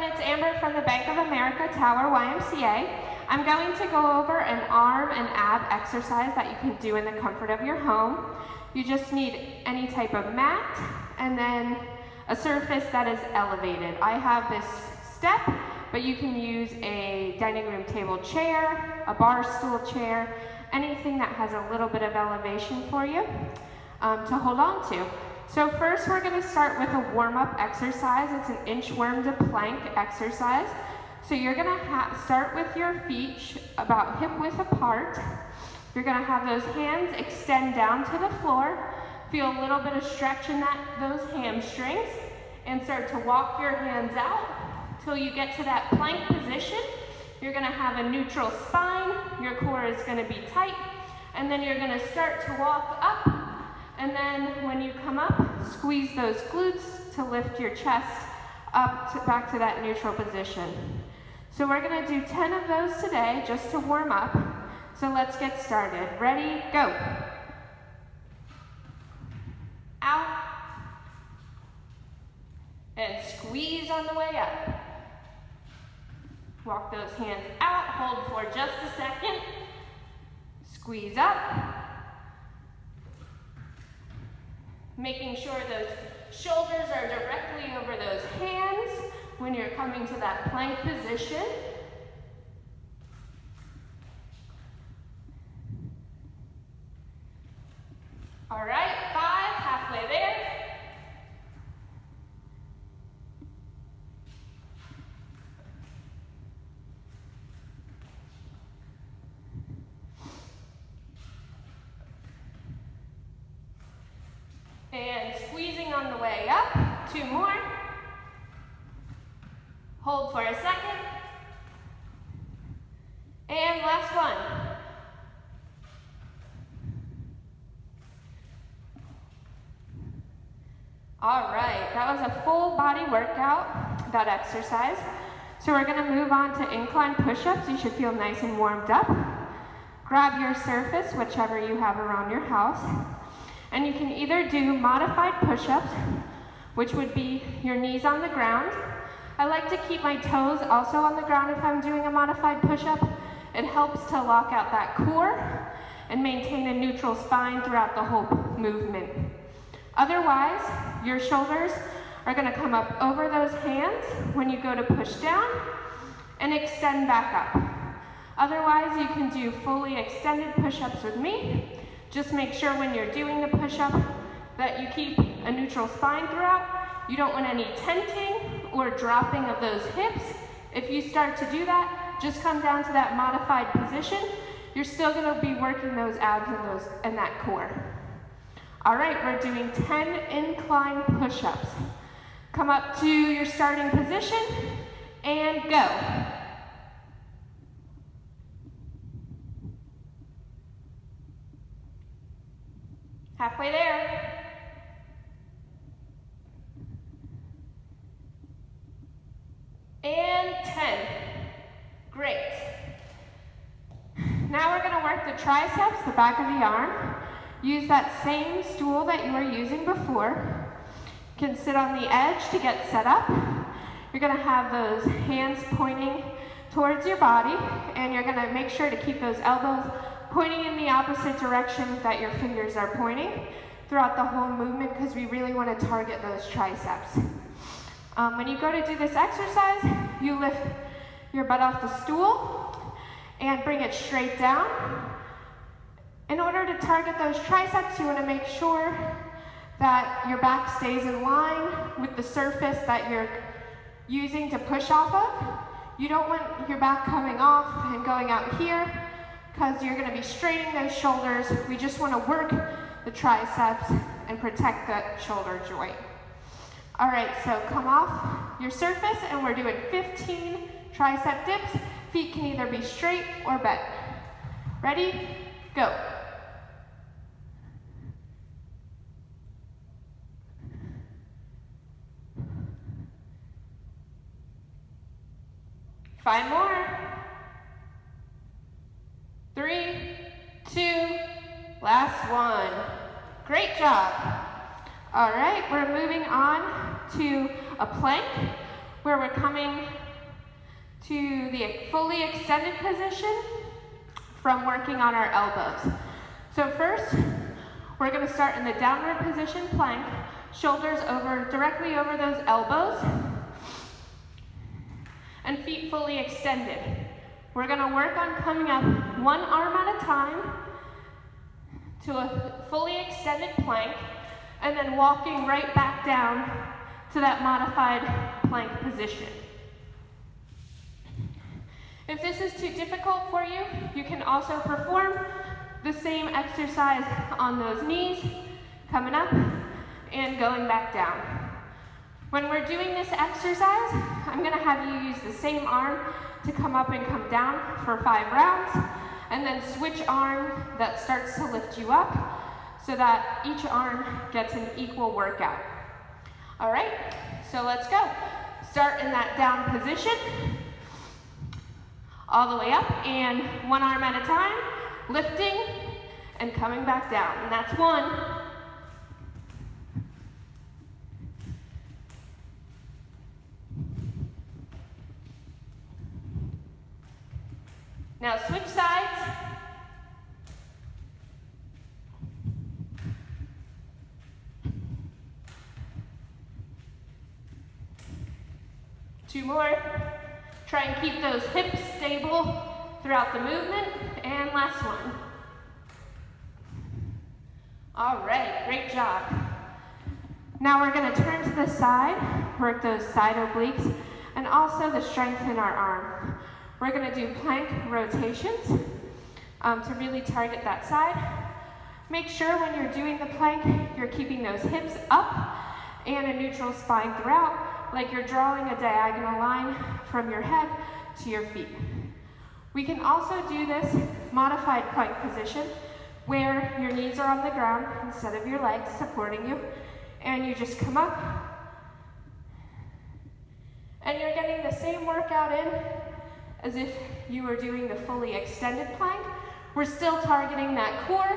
it's Amber from the Bank of America Tower YMCA. I'm going to go over an arm and ab exercise that you can do in the comfort of your home. You just need any type of mat and then a surface that is elevated. I have this step, but you can use a dining room table chair, a bar stool chair, anything that has a little bit of elevation for you to hold on to. So first we're going to start with a warm-up exercise. It's an inchworm to plank exercise. So you're going to start with your feet about hip width apart. You're going to have those hands extend down to the floor. Feel a little bit of stretch in those hamstrings and start to walk your hands out till you get to that plank position. You're going to have a neutral spine. Your core is going to be tight. And then you're going to start to walk up. And then when you come up, squeeze those glutes to lift your chest up back to that neutral position. So we're going to do 10 of those today just to warm up. So let's get started. Ready, go. Out. And squeeze on the way up. Walk those hands out, hold for just a second. Squeeze up. Making sure those shoulders are directly over those hands when you're coming to that plank position. All right, 5, halfway there. And squeezing on the way up, 2 more. Hold for a second. And last one. All right, that was a full body workout, that exercise. So we're gonna move on to incline push-ups. You should feel nice and warmed up. Grab your surface, whichever you have around your house. And you can either do modified push-ups, which would be your knees on the ground. I like to keep my toes also on the ground if I'm doing a modified push-up. It helps to lock out that core and maintain a neutral spine throughout the whole movement. Otherwise, your shoulders are going to come up over those hands when you go to push down and extend back up. Otherwise, you can do fully extended push-ups with me. Just make sure when you're doing the push-up that you keep a neutral spine throughout. You don't want any tenting or dropping of those hips. If you start to do that, just come down to that modified position. You're still going to be working those abs and that core. All right, we're doing 10 incline push-ups. Come up to your starting position and go. Halfway there. And 10. Great. Now we're going to work the triceps, the back of the arm. Use that same stool that you were using before. You can sit on the edge to get set up. You're going to have those hands pointing towards your body, and you're going to make sure to keep those elbows pointing in the opposite direction that your fingers are pointing throughout the whole movement, because we really want to target those triceps. When you go to do this exercise, you lift your butt off the stool and bring it straight down. In order to target those triceps, you want to make sure that your back stays in line with the surface that you're using to push off of. You don't want your back coming off and going out here, because you're going to be straightening those shoulders. We just want to work the triceps and protect the shoulder joint. All right, so come off your surface and we're doing 15 tricep dips. Feet can either be straight or bent. Ready? Go. Five more. 3, 2, last one. Great job. All right, we're moving on to a plank. where we're coming to the fully extended position from working on our elbows. So first, we're going to start in the downward position plank, shoulders directly over those elbows, and feet fully extended. We're going to work on coming up one arm at a time to a fully extended plank, and then walking right back down to that modified plank position. If this is too difficult for you, you can also perform the same exercise on those knees, coming up and going back down. When we're doing this exercise, I'm going to have you use the same arm to come up and come down for 5 rounds, and then switch arm that starts to lift you up so that each arm gets an equal workout. All right, so let's go. Start in that down position, all the way up, and one arm at a time, lifting and coming back down. And that's 1. Now switch sides. Two more. Try and keep those hips stable throughout the movement. And last one. All right, great job. Now we're going to turn to the side, work those side obliques, and also the strength in our arm. We're going to do plank rotations to really target that side. Make sure when you're doing the plank, you're keeping those hips up and a neutral spine throughout, like you're drawing a diagonal line from your head to your feet. We can also do this modified plank position where your knees are on the ground instead of your legs supporting you, and you just come up, and you're getting the same workout in as if you were doing the fully extended plank. We're still targeting that core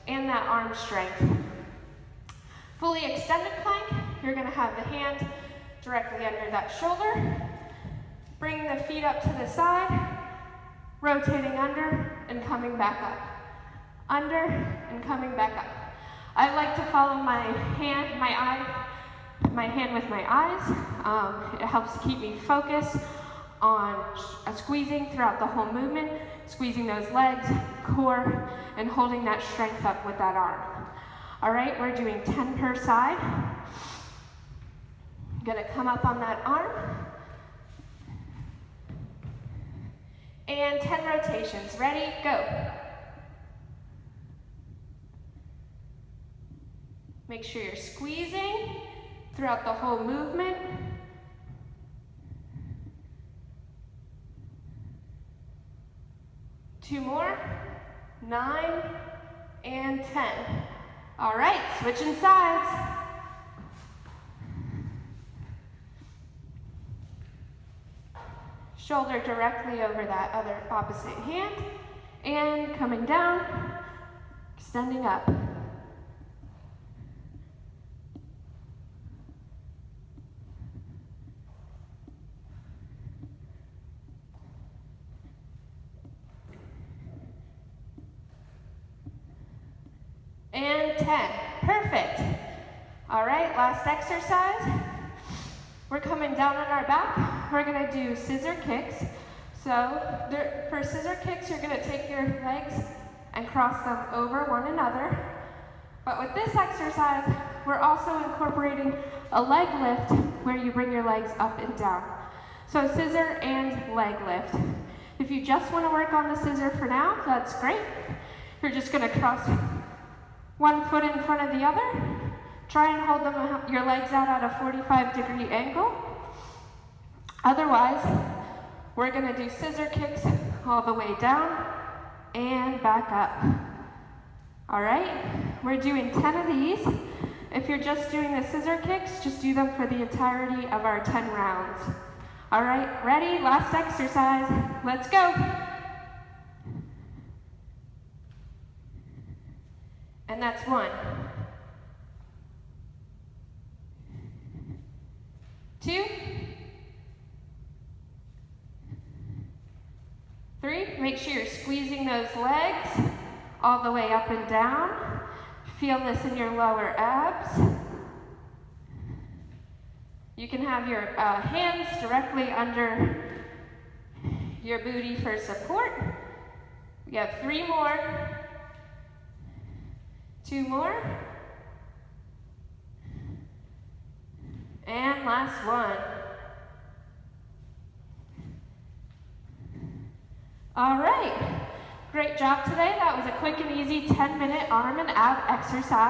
and that arm strength. Fully extended plank, you're going to have the hand directly under that shoulder, bringing the feet up to the side, rotating under and coming back up. Under and coming back up. I like to follow my hand with my eyes. It helps to keep me focused on squeezing throughout the whole movement, squeezing those legs, core, and holding that strength up with that arm. All right, we're doing 10 per side. I'm gonna come up on that arm. And 10 rotations. Ready, go. Make sure you're squeezing throughout the whole movement. Two more, 9 and 10. All right, switching sides. Shoulder directly over that other opposite hand, and coming down, extending up. And 10, perfect. All right, last exercise. We're coming down on our back. We're gonna do scissor kicks. So for scissor kicks, you're gonna take your legs and cross them over one another. But with this exercise, we're also incorporating a leg lift where you bring your legs up and down. So scissor and leg lift. If you just wanna work on the scissor for now, that's great. You're just gonna cross one foot in front of the other. Try and hold your legs out at a 45-degree angle. Otherwise, we're gonna do scissor kicks all the way down and back up. All right, we're doing 10 of these. If you're just doing the scissor kicks, just do them for the entirety of our 10 rounds. All right, ready? Last exercise. Let's go. And that's 1, 2, sure you're squeezing those legs all the way up and down. Feel this in your lower abs. You can have your hands directly under your booty for support. We have 3 more. 2 more. And last one. All right. Great job today. That was a quick and easy 10-minute arm and ab exercise.